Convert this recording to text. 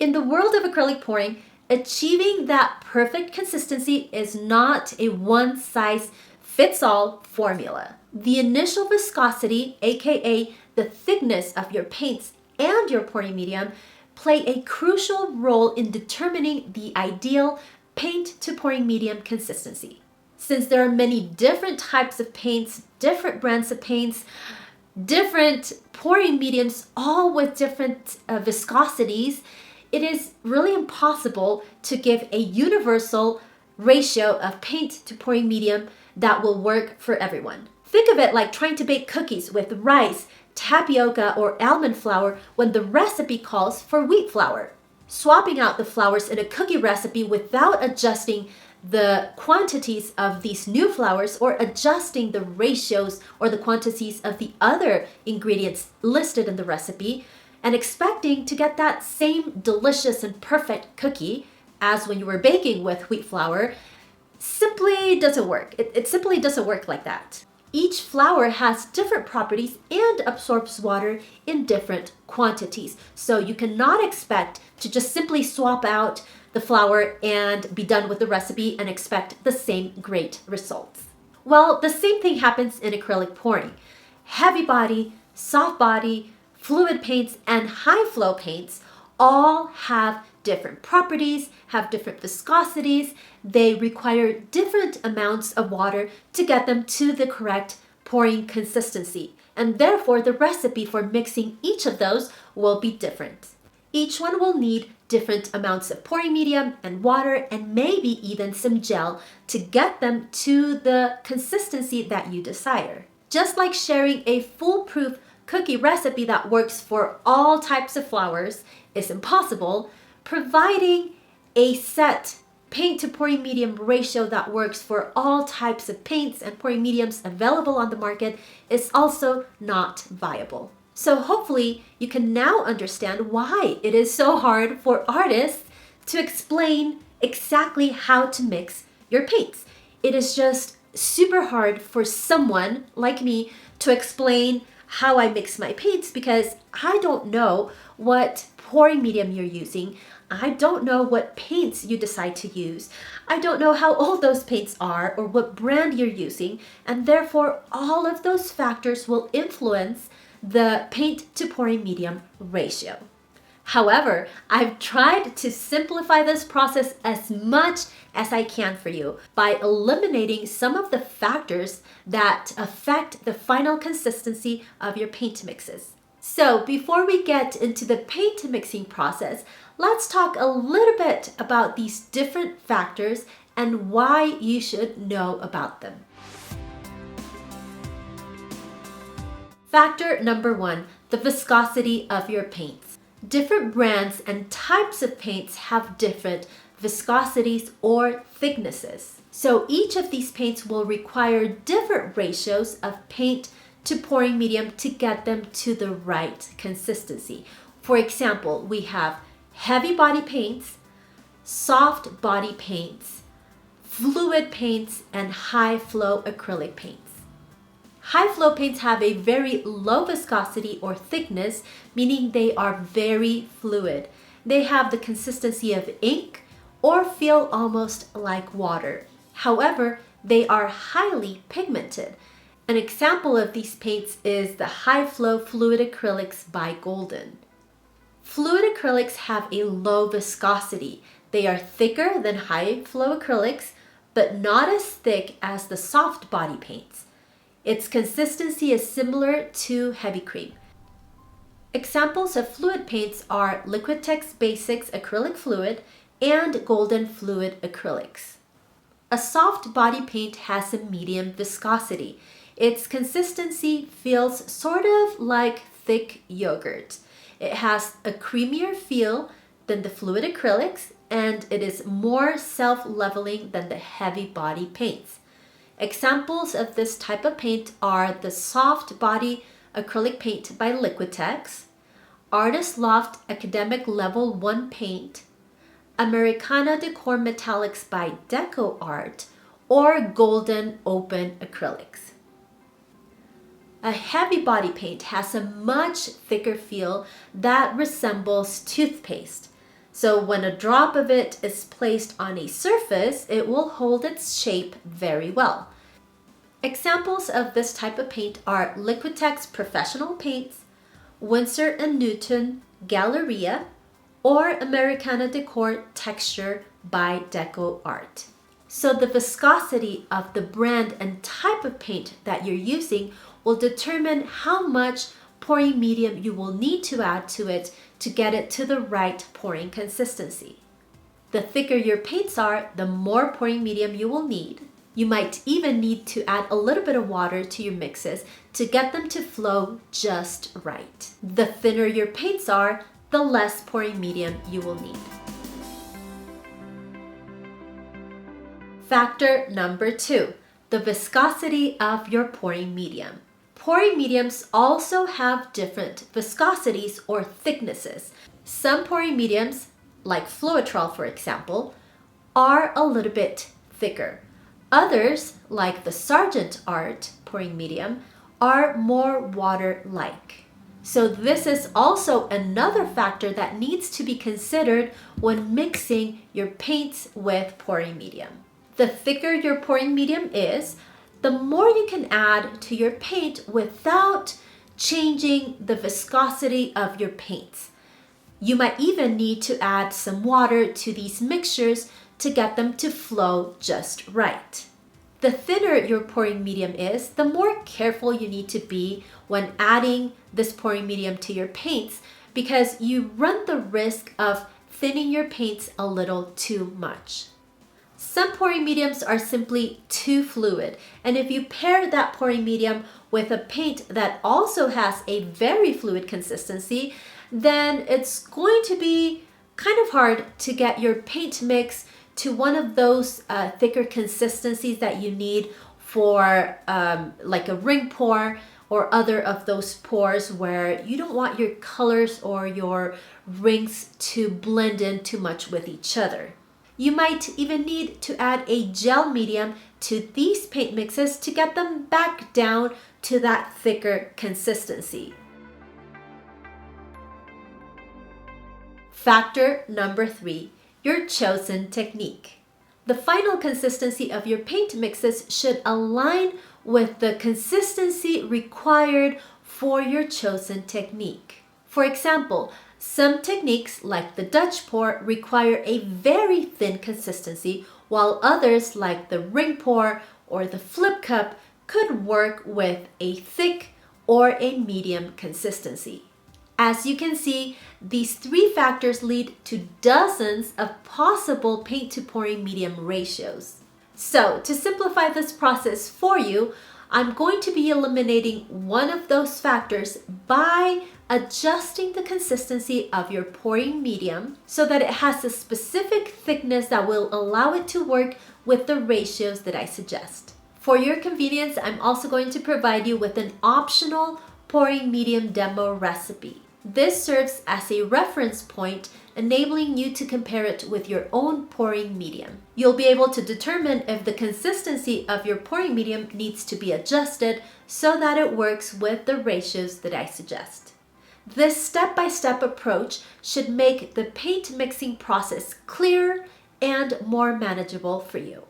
In the world of acrylic pouring, achieving that perfect consistency is not a one-size-fits-all formula. The initial viscosity, aka the thickness of your paints and your pouring medium, play a crucial role in determining the ideal paint to pouring medium consistency. Since there are many different types of paints, different brands of paints, different pouring mediums, all with different viscosities, it is really impossible to give a universal ratio of paint to pouring medium that will work for everyone. Think of it like trying to bake cookies with rice, tapioca, or almond flour when the recipe calls for wheat flour. Swapping out the flours in a cookie recipe without adjusting the quantities of these new flours or adjusting the ratios or the quantities of the other ingredients listed in the recipe and expecting to get that same delicious and perfect cookie as when you were baking with wheat flour simply doesn't work. It simply doesn't work like that. Each flour has different properties and absorbs water in different quantities. So you cannot expect to just simply swap out the flour and be done with the recipe and expect the same great results. Well, the same thing happens in acrylic pouring. Heavy body, soft body, fluid paints, and high flow paints all have different properties, have different viscosities. They require different amounts of water to get them to the correct pouring consistency. And therefore, the recipe for mixing each of those will be different. Each one will need different amounts of pouring medium and water and maybe even some gel to get them to the consistency that you desire. Just like sharing a foolproof cookie recipe that works for all types of flours is impossible, providing a set paint to pouring medium ratio that works for all types of paints and pouring mediums available on the market is also not viable. So hopefully you can now understand why it is so hard for artists to explain exactly how to mix your paints. It is just super hard for someone like me to explain how I mix my paints because I don't know what pouring medium you're using. I don't know what paints you decide to use. I don't know how old those paints are or what brand you're using, and therefore all of those factors will influence the paint to pouring medium ratio. However, I've tried to simplify this process as much as I can for you by eliminating some of the factors that affect the final consistency of your paint mixes. So before we get into the paint mixing process, let's talk a little bit about these different factors and why you should know about them. Factor number 1, the viscosity of your paints. Different brands and types of paints have different viscosities or thicknesses. So each of these paints will require different ratios of paint to pouring medium to get them to the right consistency. For example, we have heavy body paints, soft body paints, fluid paints, and high flow acrylic paints. High flow paints have a very low viscosity or thickness, meaning they are very fluid. They have the consistency of ink or feel almost like water. However, they are highly pigmented. An example of these paints is the high flow fluid acrylics by Golden. Fluid acrylics have a low viscosity. They are thicker than high flow acrylics, but not as thick as the soft body paints. Its consistency is similar to heavy cream. Examples of fluid paints are Liquitex Basics Acrylic Fluid and Golden Fluid Acrylics. A soft body paint has a medium viscosity. Its consistency feels sort of like thick yogurt. It has a creamier feel than the fluid acrylics, and it is more self-leveling than the heavy body paints. Examples of this type of paint are the soft body acrylic paint by Liquitex, Artist Loft Academic Level 1 paint, Americana Decor Metallics by Deco Art, or Golden Open Acrylics. A heavy body paint has a much thicker feel that resembles toothpaste. So when a drop of it is placed on a surface, it will hold its shape very well. Examples of this type of paint are Liquitex Professional Paints, Winsor & Newton Galleria, or Americana Decor Texture by Deco Art. So the viscosity of the brand and type of paint that you're using will determine how much pouring medium you will need to add to it to get it to the right pouring consistency. The thicker your paints are, the more pouring medium you will need. You might even need to add a little bit of water to your mixes to get them to flow just right. The thinner your paints are, the less pouring medium you will need. Factor number 2, the viscosity of your pouring medium. Pouring mediums also have different viscosities or thicknesses. Some pouring mediums, like Floetrol for example, are a little bit thicker. Others, like the Sargent Art pouring medium, are more water-like. So this is also another factor that needs to be considered when mixing your paints with pouring medium. The thicker your pouring medium is, the more you can add to your paint without changing the viscosity of your paints. You might even need to add some water to these mixtures to get them to flow just right. The thinner your pouring medium is, the more careful you need to be when adding this pouring medium to your paints because you run the risk of thinning your paints a little too much. Some pouring mediums are simply too fluid, and if you pair that pouring medium with a paint that also has a very fluid consistency, then it's going to be kind of hard to get your paint mix to one of those thicker consistencies that you need for like a ring pour or other of those pours where you don't want your colors or your rings to blend in too much with each other. You might even need to add a gel medium to these paint mixes to get them back down to that thicker consistency. Factor number 3, your chosen technique. The final consistency of your paint mixes should align with the consistency required for your chosen technique. For example, some techniques like the Dutch pour require a very thin consistency, while others like the ring pour or the flip cup could work with a thick or a medium consistency. As you can see, these 3 factors lead to dozens of possible paint to pouring medium ratios. So to simplify this process for you, I'm going to be eliminating one of those factors by adjusting the consistency of your pouring medium so that it has a specific thickness that will allow it to work with the ratios that I suggest. For your convenience, I'm also going to provide you with an optional pouring medium demo recipe. This serves as a reference point, enabling you to compare it with your own pouring medium. You'll be able to determine if the consistency of your pouring medium needs to be adjusted so that it works with the ratios that I suggest. This step-by-step approach should make the paint mixing process clearer and more manageable for you.